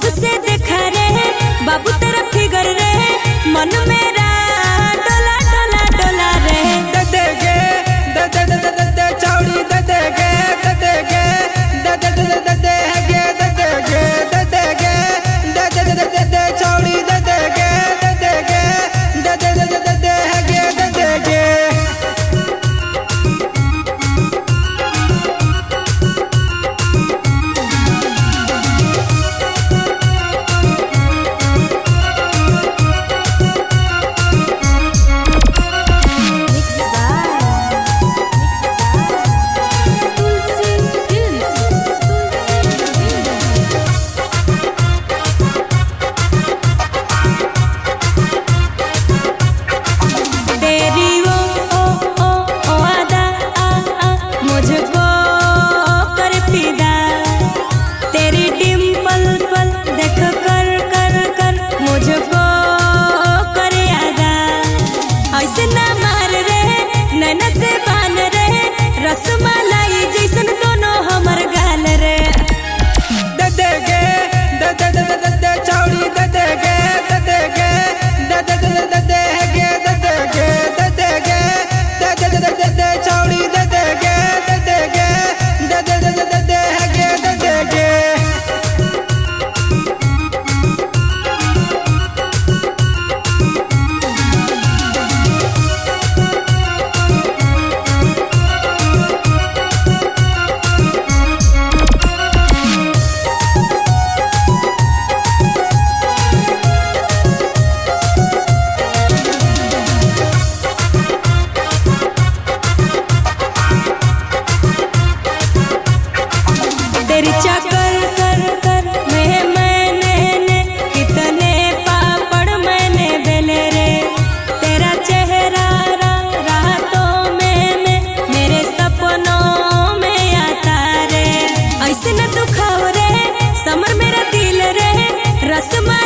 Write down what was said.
जब से देखा रे बाबू तेरा फिगर रे मन मेरा डोला डोला डोला रे। दे दे गे दे दे दे दे दे चौड़ी दे दे गे दे दे गे दे दे दे दे दे गे दे दे गे दे दे गे दे दे दे दे दे चौड़ी दे दे गे दे दे गे दे दे दे दे दे गे दे दे गे। रसमलाई जैसन दोनों हमर गाल रे। दे दे गे दे दे दे दे दे चौड़ी दे दे गे दे दे गे दे दे दे दे दे गे दे दे गे दे दे गे दे दे दे दे दे चौड़ी दे दे गे दे दे गे दे दे दे दे दे गे दे दे गे। तेरी चक्कर कर कर मैंने कितने पापड़ मैंने बेले रे। तेरा चेहरा रातों में मेरे सपनों में आता रे। ऐसे न दुखाओ रे समर मेरा दिल रे रसमा